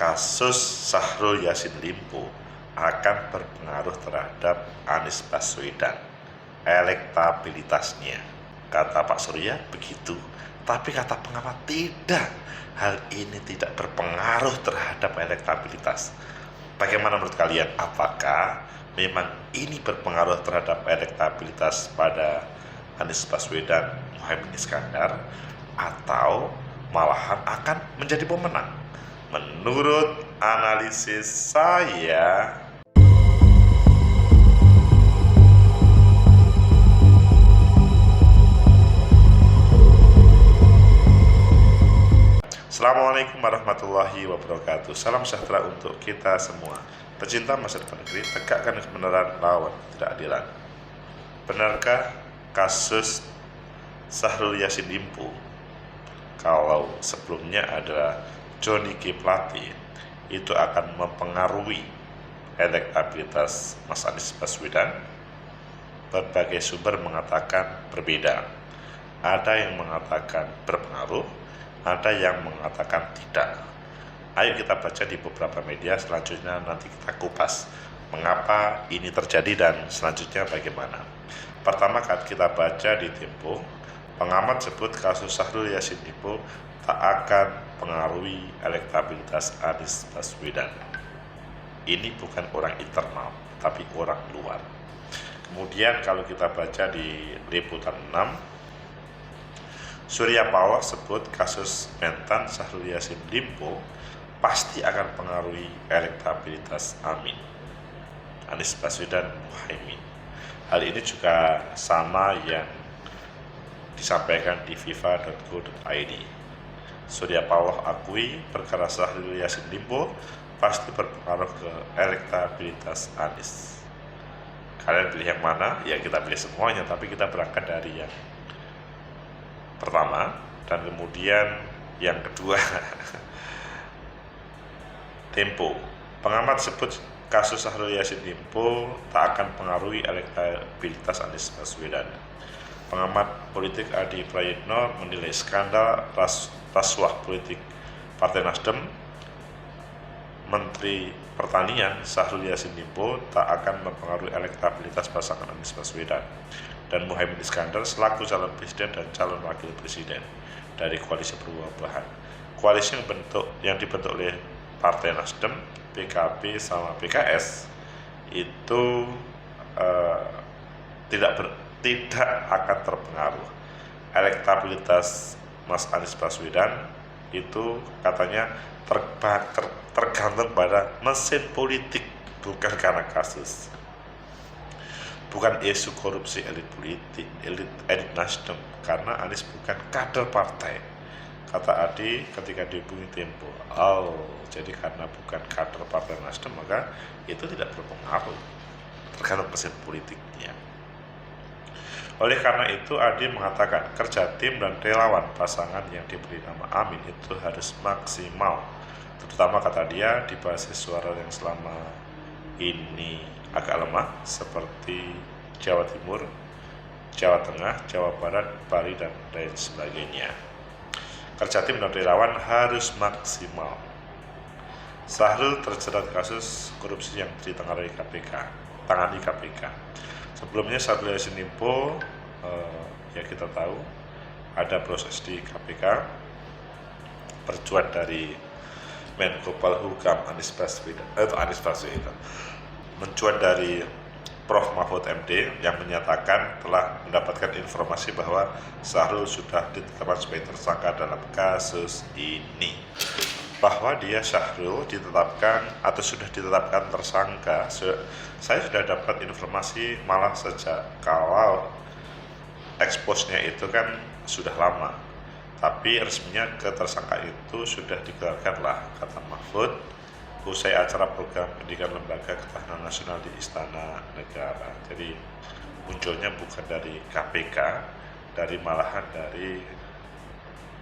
kasus Syahrul Yassin Limpo akan berpengaruh terhadap Anies Baswedan, elektabilitasnya. Kata Pak Surya begitu, tapi kata pengamat tidak. Hal ini tidak berpengaruh terhadap elektabilitas. Bagaimana menurut kalian? Apakah memang ini berpengaruh terhadap elektabilitas pada Anies Baswedan, Muhaimin Iskandar, atau malahan akan menjadi pemenang? Menurut analisis saya, Assalamualaikum warahmatullahi wabarakatuh. Salam sejahtera untuk kita semua. Pecinta masa depan negeri, tegakkan kebenaran, lawan ketidakadilan. Benarkah kasus Syahrul Yassin Limpo, kalau sebelumnya adalah Johnny G. Plate, itu akan mempengaruhi elektabilitas Mas Anies Baswedan? Berbagai sumber mengatakan berbeda. Ada yang mengatakan berpengaruh, ada yang mengatakan tidak. Ayo kita baca di beberapa media, selanjutnya nanti kita kupas mengapa ini terjadi dan selanjutnya bagaimana. Pertama kita baca di Tempo, pengamat sebut kasus Syahrul Yassin Limpo tak akan pengaruhi elektabilitas Anies Baswedan. Ini bukan orang internal, tapi orang luar. Kemudian kalau kita baca di Liputan 6, Surya Paloh sebut kasus mentan Syahrul Yassin Limpo pasti akan pengaruhi elektabilitas Anies Baswedan Muhaimin. Hal ini juga sama yang disampaikan di viva.go.id. Surya Paloh akui perkara Syahrul Yassin Limpo pasti berpengaruh ke elektabilitas Anies. Kalian pilih yang mana? Ya kita pilih semuanya, tapi kita berangkat dari yang pertama dan kemudian yang kedua. Tempo, pengamat sebut kasus Syahrul Yassin Limpo tak akan pengaruhi elektabilitas Anies Baswedan. Pengamat politik Adi Prayitno menilai skandal rasuah politik Partai Nasdem Menteri Pertanian Syahrul Yassin Limpo tak akan mempengaruhi elektabilitas pasangan Anies Baswedan dan Muhaimin Iskandar selaku calon presiden dan calon wakil presiden dari koalisi perubahan. Koalisi yang dibentuk oleh Partai Nasdem, PKB sama PKS itu tidak akan terpengaruh. Elektabilitas Mas Anies Baswedan itu katanya tergantung pada mesin politik, bukan karena kasus. Bukan isu korupsi elit politik, elit Nasdem, karena Anies bukan kader partai. Kata Adi ketika dihubungi Tempo, jadi karena bukan kader partai Nasdem maka itu tidak berpengaruh, tergantung mesin politiknya. Oleh karena itu Adi mengatakan kerja tim dan relawan pasangan yang diberi nama Amin itu harus maksimal, terutama kata dia di basis suara yang selama ini agak lemah seperti Jawa Timur, Jawa Tengah, Jawa Barat, Bali, dan lain sebagainya. Kerja tim dan relawan harus maksimal. Syahrul terjerat kasus korupsi yang ditangani KPK. Sebelumnya Syahrul Yassin Limpo ya kita tahu ada proses di KPK, percuat dari Menko Polhukam Anies Baswedan, mencuat dari Prof. Mahfud MD yang menyatakan telah mendapatkan informasi bahwa Syahrul sudah ditetapkan sebagai tersangka dalam kasus ini. Bahwa dia Syahrul ditetapkan atau sudah ditetapkan tersangka, saya sudah dapat informasi malah sejak kalau eksposnya itu kan sudah lama, tapi resminya ke tersangka itu sudah dikeluarkan lah, kata Mahfud, usai acara program pendidikan Lembaga Ketahanan Nasional di Istana Negara. Jadi munculnya bukan dari KPK, malahan dari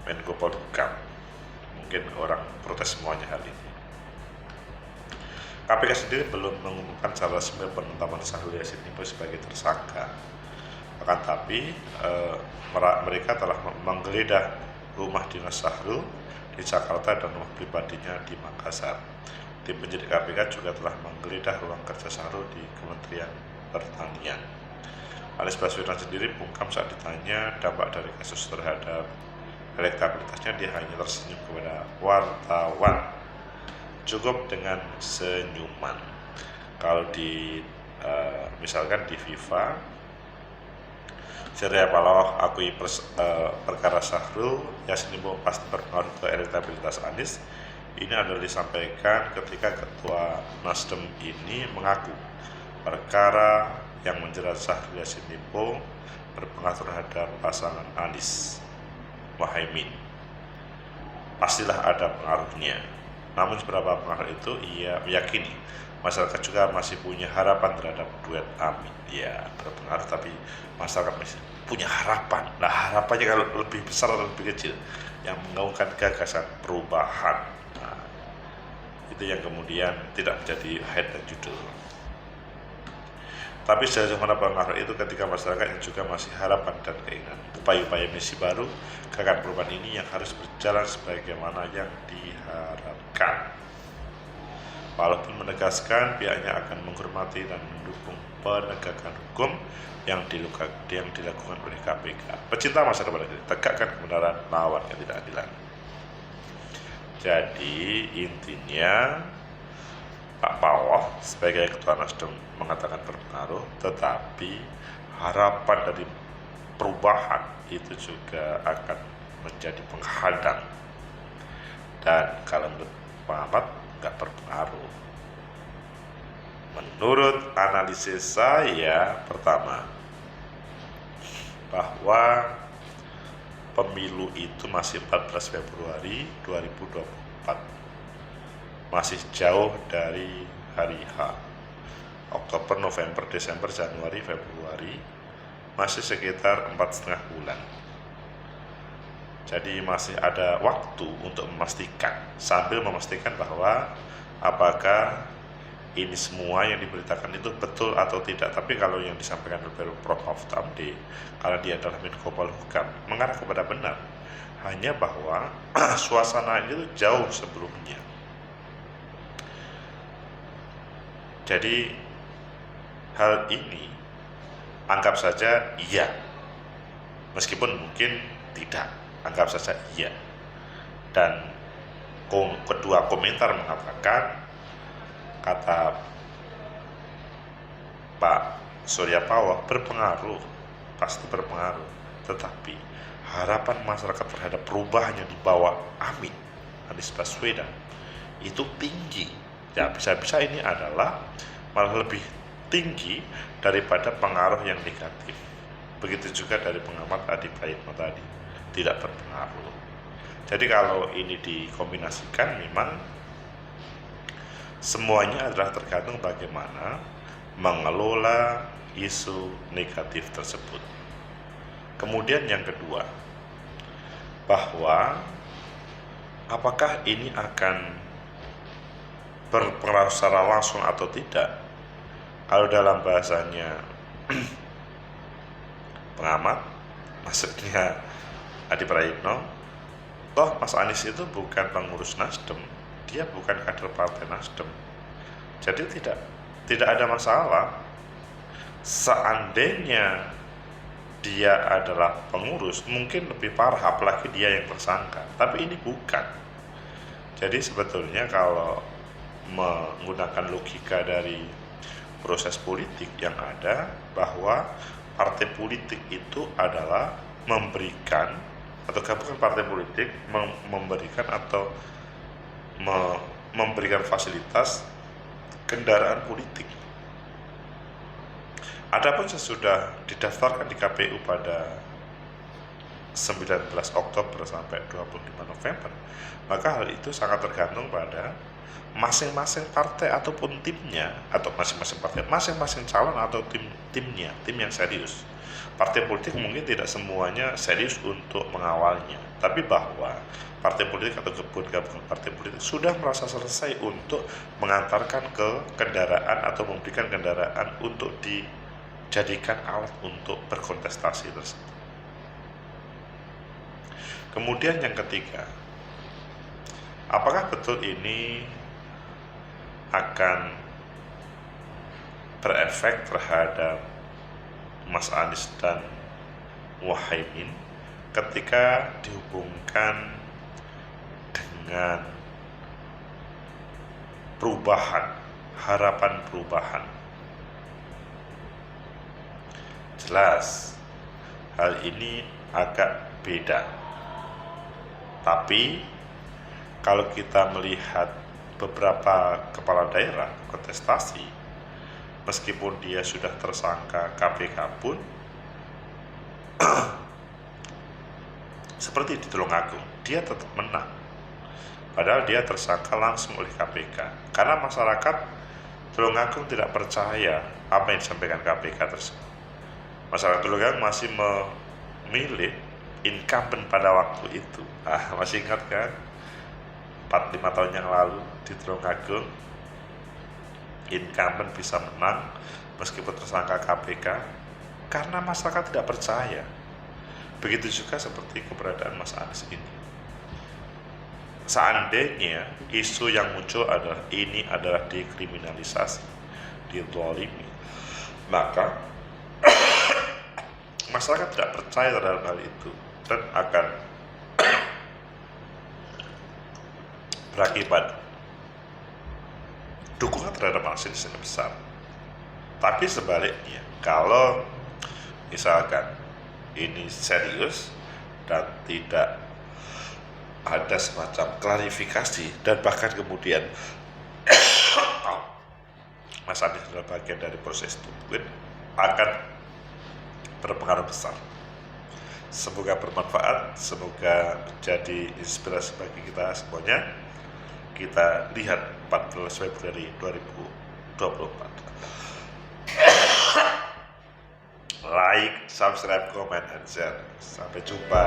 Menko Polhukam. Mungkin orang protes semuanya hal ini. KPK sendiri belum mengumumkan secara resmi penetapan Syahrul Yassin Limpo sebagai tersangka. Akan tapi mereka telah menggeledah rumah dinas Syahrul di Jakarta dan rumah pribadinya di Makassar. Tim penyidik KPK juga telah menggeledah ruang kerja Syahrul di Kementerian Pertanian. Anies Baswedan sendiri bungkam saat ditanya dampak dari kasus terhadap elektabilitasnya. Dia hanya tersenyum kepada wartawan, cukup dengan senyuman. Kalau di misalkan di FIFA, Surya Paloh akui perkara Syahrul Yassin Limpo pasti berpengaruh ke elektabilitas Anies. Ini adalah disampaikan ketika Ketua Nasdem ini mengaku perkara yang menjerat Syahrul Yassin Limpo berpengaruh terhadap pasangan Anies Muhaimin. Pastilah ada pengaruhnya. Namun seberapa pengaruh itu, ia meyakini masyarakat juga masih punya harapan terhadap duet Amin. Ya, berpengaruh, tapi masyarakat masih punya harapan. Nah, harapannya kalau lebih besar atau lebih kecil, yang menggaungkan gagasan perubahan. Nah, itu yang kemudian tidak menjadi head dan judul. Tapi sejauh mana pengaruh itu ketika masyarakat yang juga masih harapan dan keinginan upaya-upaya misi baru gerakan perubahan ini yang harus berjalan sebagaimana yang diharapkan. Walaupun menegaskan pihaknya akan menghormati dan mendukung penegakan hukum yang dilakukan oleh KPK. Pecinta masa depan ini tegakkan kebenaran, lawan ketidakadilan. Jadi intinya Pak Paloh sebagai Ketua Nasdem mengatakan berpengaruh, tetapi harapan dari perubahan itu juga akan menjadi penghadang. Dan kalau menurut pengamat nggak berpengaruh. Menurut analisis saya, pertama, bahwa pemilu itu masih 14 Februari 2024. Masih jauh dari hari H. Oktober, November, Desember, Januari, Februari, masih sekitar 4,5 bulan. Jadi masih ada waktu untuk memastikan, sambil memastikan bahwa apakah ini semua yang diberitakan itu betul atau tidak. Tapi kalau yang disampaikan oleh Prof. Mahfud MD, karena dia adalah Menko Polhukam, mengarah kepada benar. Hanya bahwa suasana itu jauh sebelumnya. Jadi hal ini anggap saja iya, meskipun mungkin tidak, anggap saja iya. Dan kedua komentar mengatakan, kata Pak Surya Paloh, berpengaruh, pasti berpengaruh, tetapi harapan masyarakat terhadap perubahan yang dibawa Anies Baswedan itu tinggi. Ya, bisa-bisa ini adalah malah lebih tinggi daripada pengaruh yang negatif. Begitu juga dari pengamat Adi Praitno tadi, tidak berpengaruh. Jadi kalau ini dikombinasikan, memang semuanya adalah tergantung bagaimana mengelola isu negatif tersebut. Kemudian yang kedua, bahwa apakah ini akan berpengaruh secara langsung atau tidak. Kalau dalam bahasanya pengamat, maksudnya Adi Praitno, toh Mas Anies itu bukan pengurus Nasdem, dia bukan kader partai Nasdem. Jadi tidak ada masalah. Seandainya dia adalah pengurus, mungkin lebih parah, apalagi dia yang tersangka. Tapi ini bukan. Jadi sebetulnya kalau menggunakan logika dari proses politik yang ada, bahwa partai politik itu adalah memberikan, atau bukan partai politik, memberikan atau memberikan fasilitas kendaraan politik. Adapun sesudah didaftarkan di KPU pada 19 Oktober sampai 25 November, maka hal itu sangat tergantung pada masing-masing partai ataupun timnya, atau masing-masing partai, masing-masing calon atau timnya, tim yang serius. Partai politik mungkin tidak semuanya serius untuk mengawalnya, tapi bahwa partai politik atau gabungan partai politik sudah merasa selesai untuk mengantarkan ke kendaraan atau memberikan kendaraan untuk dijadikan alat untuk berkontestasi tersebut. Kemudian yang ketiga, Apakah betul ini akan berefek terhadap Mas Anies dan Muhaimin ketika dihubungkan dengan perubahan, harapan perubahan? Jelas hal ini agak beda, tapi kalau kita melihat beberapa kepala daerah kontestasi, meskipun dia sudah tersangka KPK pun seperti di Tulungagung, dia tetap menang padahal dia tersangka langsung oleh KPK, karena masyarakat Tulungagung tidak percaya apa yang disampaikan KPK tersebut. Masyarakat Tulungagung masih memilih incumbent pada waktu itu. Masih ingat kan? 4-5 tahun yang lalu di Tulungagung, incumbent bisa menang meskipun tersangka KPK karena masyarakat tidak percaya. Begitu juga seperti keberadaan Mas Anies ini. Seandainya isu yang muncul adalah ini adalah dekriminalisasi, dizalimi, maka masyarakat tidak percaya terhadap hal itu dan akan berakibat dukungan terhadap Mas Anies yang besar. Tapi sebaliknya, kalau misalkan ini serius dan tidak ada semacam klarifikasi dan bahkan kemudian Mas Anies adalah bagian dari proses itu, akan berpengaruh besar. Semoga bermanfaat, semoga menjadi inspirasi bagi kita semuanya. Kita lihat 14 Februari 2024. Like, subscribe, comment, and share. Sampai jumpa.